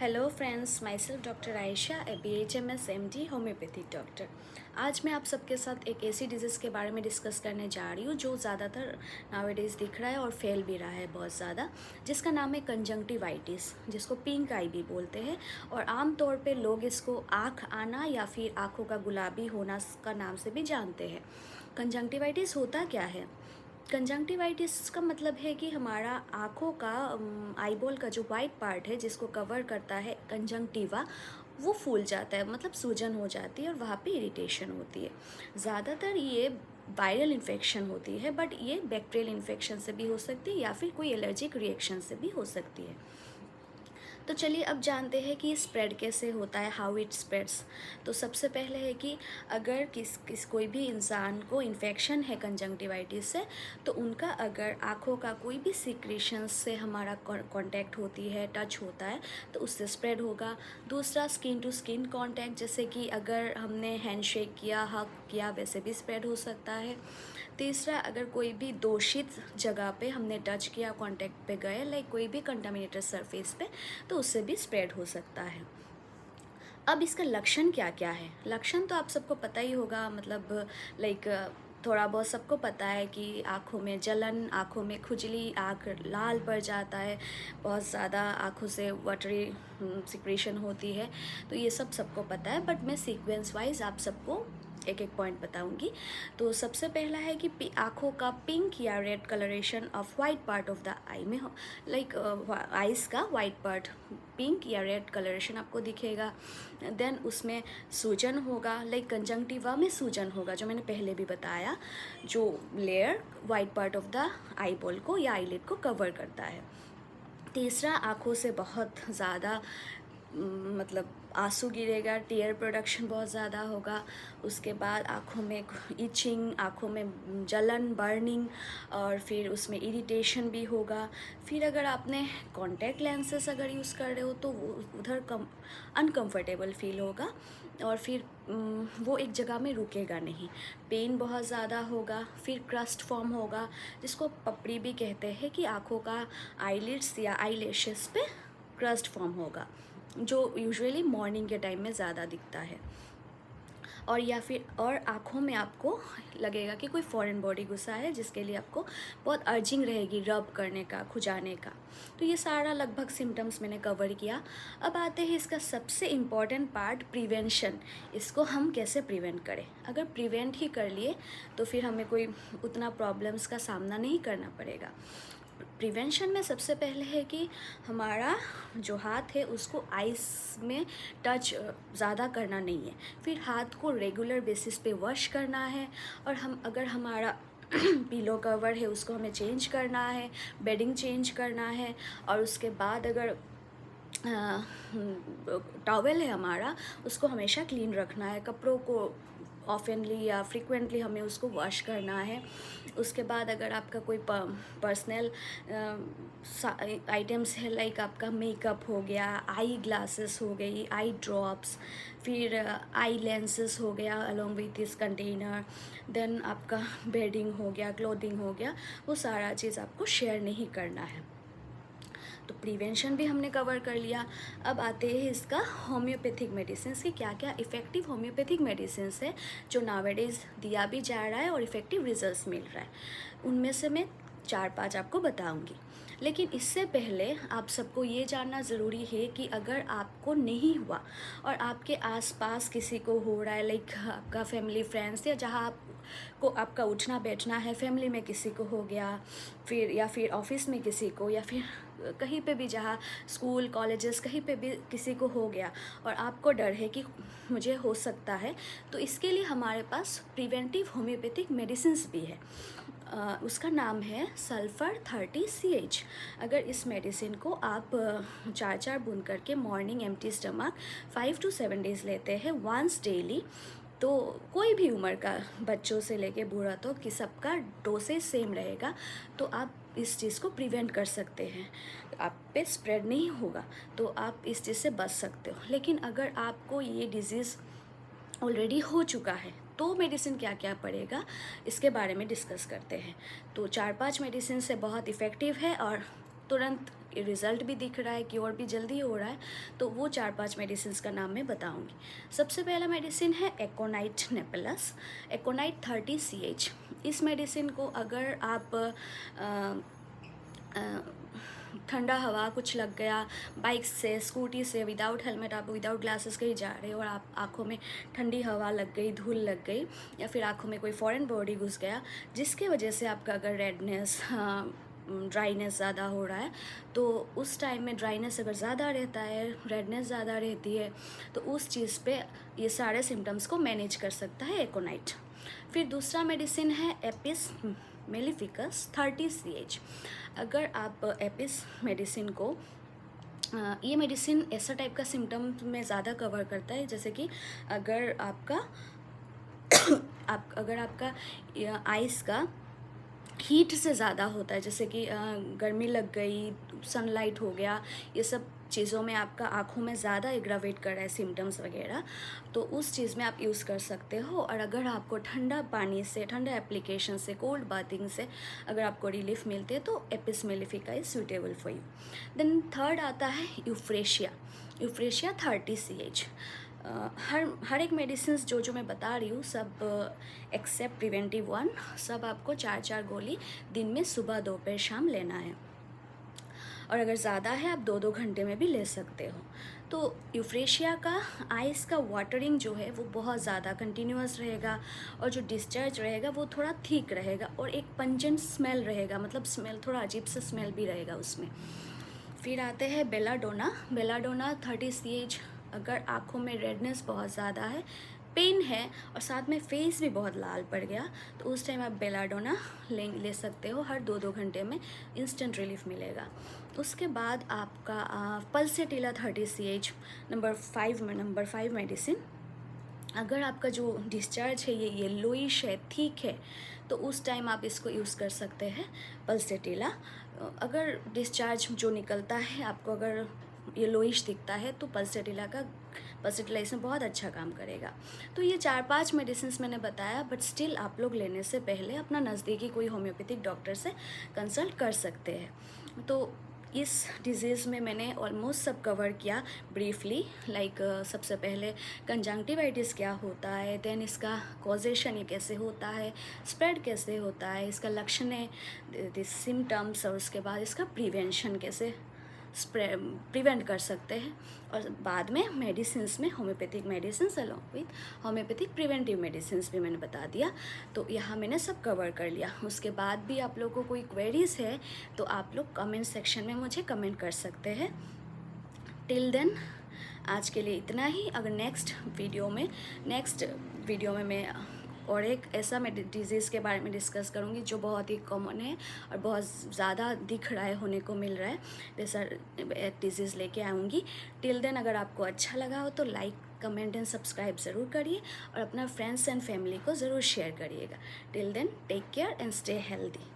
Hello friends, my self doctor Ayesha, A BHMS MD homeopathic doctor. आज मैं आप सबके साथ एक ऐसी डिजीज़ के बारे में डिस्कस करने जा रही हूँ जो ज़्यादातर नावेडेज दिख रहा है और फैल भी रहा है बहुत ज़्यादा, जिसका नाम है कंजंक्टिवाइटिस, जिसको पिंक आई भी बोलते हैं। और आम तौर पे लोग इसको आँख आना या फिर आँखों का गुलाबी होना का नाम से भी जानते हैं। कंजंक्टिवाइटिस होता क्या है? कंजंक्टिवाइटिस का मतलब है कि हमारा आँखों का आईबॉल का जो वाइट पार्ट है जिसको कवर करता है कंजंक्टिवा, वो फूल जाता है, मतलब सूजन हो जाती है और वहाँ पे इरिटेशन होती है। ज़्यादातर ये वायरल इन्फेक्शन होती है, बट ये बैक्टीरियल इन्फेक्शन से भी हो सकती है या फिर कोई एलर्जिक रिएक्शन से भी हो सकती है। तो चलिए अब जानते हैं कि स्प्रेड कैसे होता है, हाउ इट स्प्रेड्स। तो सबसे पहले है कि अगर किस कोई भी इंसान को इन्फेक्शन है कंजंक्टिवाइटिस से, तो उनका अगर आँखों का कोई भी सिक्रीशंस से हमारा कांटेक्ट होती है, टच होता है, तो उससे स्प्रेड होगा। दूसरा, स्किन टू स्किन कांटेक्ट, जैसे कि अगर हमने हैंडशेक किया, हग किया, वैसे भी स्प्रेड हो सकता है। तीसरा, अगर कोई भी दूषित जगह पे हमने टच किया, कांटेक्ट पे गए, लाइक कोई भी कंटामिनेटेड सरफेस पे, तो उससे भी स्प्रेड हो सकता है। अब इसका लक्षण क्या क्या है? लक्षण तो आप सबको पता ही होगा, मतलब लाइक थोड़ा बहुत सबको पता है कि आँखों में जलन, आँखों में खुजली, आँख लाल पड़ जाता है, बहुत ज़्यादा आँखों से वाटरी सिक्रेशन होती है। तो ये सबको पता है, बट मैं सीक्वेंस वाइज आप सबको एक एक पॉइंट बताऊंगी। तो सबसे पहला है कि आँखों का पिंक या red colouration of white part of the eye में हो, लाइक आइज़ का वाइट पार्ट पिंक या रेड कलरेशन आपको दिखेगा। देन उसमें सूजन होगा, लाइक कंजंक्टिवा में सूजन होगा, जो मैंने पहले भी बताया, जो layer white part of the eye ball को या आईलिड को कवर करता है। तीसरा, आँखों से बहुत ज़्यादा मतलब आंसू गिरेगा, टीयर प्रोडक्शन बहुत ज़्यादा होगा। उसके बाद आँखों में इचिंग, आँखों में जलन, बर्निंग, और फिर उसमें इरिटेशन भी होगा। फिर अगर आपने कॉन्टैक्ट लेंसेस अगर यूज़ कर रहे हो तो वो उधर अनकम्फर्टेबल फील होगा, और फिर वो एक जगह में रुकेगा नहीं, पेन बहुत ज़्यादा होगा। फिर क्रस्ट फॉर्म होगा, जिसको पपड़ी भी कहते हैं, कि आँखों का आईलिड्स या आईलैशेस पे क्रस्ट फॉर्म होगा, जो यूजुअली मॉर्निंग के टाइम में ज़्यादा दिखता है। और आँखों में आपको लगेगा कि कोई फॉरेन बॉडी घुसा है, जिसके लिए आपको बहुत अर्जिंग रहेगी रब करने का, खुजाने का। तो ये सारा लगभग सिम्टम्स मैंने कवर किया। अब आते हैं इसका सबसे इम्पॉर्टेंट पार्ट, प्रिवेंशन। इसको हम कैसे प्रिवेंट करें? अगर प्रिवेंट ही कर लिए तो फिर हमें कोई उतना प्रॉब्लम्स का सामना नहीं करना पड़ेगा। प्रिवेंशन में सबसे पहले है कि हमारा जो हाथ है उसको आइस में टच ज़्यादा करना नहीं है। फिर हाथ को रेगुलर बेसिस पे वॉश करना है, और हम हमारा पिलो कवर है उसको हमें चेंज करना है, बेडिंग चेंज करना है। और उसके बाद अगर टॉवेल है हमारा, उसको हमेशा क्लीन रखना है, कपड़ों को ऑफनली या फ्रिक्वेंटली हमें उसको वॉश करना है। उसके बाद अगर आपका कोई पर्सनल आइटम्स है, लाइक आपका मेकअप हो गया, आई ग्लासेस हो गई, आई ड्रॉप्स, फिर आई लेंसेस हो गया along with this container, then आपका बेडिंग हो गया, क्लोथिंग हो गया, वो सारा चीज़ आपको शेयर नहीं करना है। तो प्रिवेंशन भी हमने कवर कर लिया। अब आते हैं इसका होम्योपैथिक मेडिसिन के क्या क्या इफ़ेक्टिव होम्योपैथिक मेडिसिन है जो नावेडेज दिया भी जा रहा है और इफ़ेक्टिव रिजल्ट्स मिल रहा है। उनमें से मैं 4-5 आपको बताऊंगी। लेकिन इससे पहले आप सबको ये जानना ज़रूरी है कि अगर आपको नहीं हुआ और आपके आसपास किसी को हो रहा है, लाइक आपका फैमिली फ्रेंड्स, या जहाँ आपको आपका उठना बैठना है, फैमिली में किसी को हो गया, फिर या फिर ऑफिस में किसी को, या फिर कहीं पे भी, जहाँ स्कूल कॉलेजेस कहीं पे भी किसी को हो गया और आपको डर है कि मुझे हो सकता है, तो इसके लिए हमारे पास प्रिवेंटिव होम्योपैथिक मेडिसिन्स भी है। उसका नाम है सल्फ़र 30CH। अगर इस मेडिसिन को आप 4-4 बूंद करके morning empty stomach 5 to 7 days लेते हैं वंस डेली, तो कोई भी उम्र का, बच्चों से लेके बूढ़ा तो कि सबका डोसेज सेम रहेगा, तो आप इस चीज़ को प्रिवेंट कर सकते हैं। आप पे स्प्रेड नहीं होगा, तो आप इस चीज़ से बच सकते हो। लेकिन अगर आपको ये डिज़ीज़ ऑलरेडी हो चुका है तो मेडिसिन क्या क्या पड़ेगा, इसके बारे में डिस्कस करते हैं। तो 4-5 मेडिसिन से बहुत इफ़ेक्टिव है और तुरंत रिज़ल्ट भी दिख रहा है, क्योर भी जल्दी हो रहा है, तो वो 4-5 मेडिसिन का नाम मैं बताऊंगी। सबसे पहला मेडिसिन है एकोनाइट नेपेलस, एकोनाइट 30 CH। इस मेडिसिन को अगर आप ठंडा हवा कुछ लग गया, बाइक से, स्कूटी से, विदाउट हेलमेट आप विदाउट ग्लासेस कहीं जा रहे हो और आप आँखों में ठंडी हवा लग गई, धूल लग गई, या फिर आँखों में कोई फॉरेन बॉडी घुस गया, जिसके वजह से आपका अगर रेडनेस, ड्राइनेस ज़्यादा हो रहा है, तो उस टाइम में ड्राइनेस अगर ज़्यादा रहता है, रेडनेस ज़्यादा रहती है, तो उस चीज़ पे ये सारे सिम्टम्स को मैनेज कर सकता है एकोनाइट। फिर दूसरा मेडिसिन है एपिस मेलिफिकस 30 CH। अगर आप एपिस मेडिसिन को, ये मेडिसिन ऐसा टाइप का सिम्टम में ज़्यादा कवर करता है, जैसे कि अगर आपका अगर आपका आइस का हीट से ज़्यादा होता है, जैसे कि गर्मी लग गई, सनलाइट हो गया, ये सब चीज़ों में आपका आँखों में ज़्यादा एग्रावेट कर रहा है सिम्टम्स वगैरह, तो उस चीज़ में आप यूज़ कर सकते हो। और अगर आपको ठंडा पानी से, ठंडा एप्लीकेशन से, कोल्ड बाथिंग से अगर आपको रिलीफ मिलती है, तो apis mellifica is suitable for you. Then third आता है यूफ्रेशिया, यूफ्रेशिया 30 CH। हर एक मेडिसिन जो मैं बता रही हूँ, सब एक्सेप्ट प्रिवेंटिव वन, सब आपको 4-4 गोली दिन में सुबह, दोपहर, शाम लेना है, और अगर ज़्यादा है आप 2-2 घंटे में भी ले सकते हो। तो यूफ्रेशिया का आइस का वाटरिंग जो है वो बहुत ज़्यादा कंटिन्यूअस रहेगा, और जो डिस्चार्ज रहेगा वो थोड़ा थिक रहेगा, और एक पंजेंट स्मेल रहेगा, मतलब स्मेल थोड़ा अजीब सा स्मेल भी रहेगा उसमें। फिर आते हैं बेलाडोना, बेलाडोना 30 CH। अगर आँखों में रेडनेस बहुत ज़्यादा है, पेन है, और साथ में फेस भी बहुत लाल पड़ गया, तो उस टाइम आप बेलाडोना ले सकते हो, हर 2-2 घंटे में इंस्टेंट रिलीफ मिलेगा। उसके बाद आपका पल्सेटिला 30 CH नंबर 5 मेडिसिन। अगर आपका जो डिस्चार्ज है ये येलोइश है, ठीक है, तो उस टाइम आप इसको यूज़ कर सकते हैं, पल्सेटिला। अगर डिस्चार्ज जो निकलता है आपको अगर येलोइश दिखता है, तो पल्सेटिला इसमें बहुत अच्छा काम करेगा। तो ये 4-5 मेडिसिन मैंने बताया, बट स्टिल आप लोग लेने से पहले अपना नज़दीकी कोई होम्योपैथिक डॉक्टर से कंसल्ट कर सकते हैं। तो इस डिज़ीज़ में मैंने ऑलमोस्ट सब कवर किया ब्रीफली, लाइक सबसे पहले कंजंक्टिवाइटिस क्या होता है, देन इसका कॉजेशन ये कैसे होता है, स्प्रेड कैसे होता है, इसका लक्षण है, दिस सिम्टम्स, और उसके बाद इसका प्रिवेंशन कैसे प्रिवेंट कर सकते हैं, और बाद में मेडिसिन्स में homeopathic medicines along with homeopathic preventive medicines भी मैंने बता दिया। तो यहाँ मैंने सब कवर कर लिया। उसके बाद भी आप लोगों को कोई क्वेरीज है तो आप लोग कमेंट सेक्शन में मुझे कमेंट कर सकते हैं। टिल देन आज के लिए इतना ही। अगर नेक्स्ट वीडियो में मैं और एक ऐसा मैं डिज़ीज़ के बारे में डिस्कस करूँगी जो बहुत ही कॉमन है और बहुत ज़्यादा दिख रहा है, होने को मिल रहा है, वैसा एक डिज़ीज़ लेके आऊँगी। टिल देन अगर आपको अच्छा लगा हो तो लाइक, कमेंट एंड सब्सक्राइब ज़रूर करिए, और अपना फ्रेंड्स एंड फैमिली को ज़रूर शेयर करिएगा। Till then take care and stay healthy.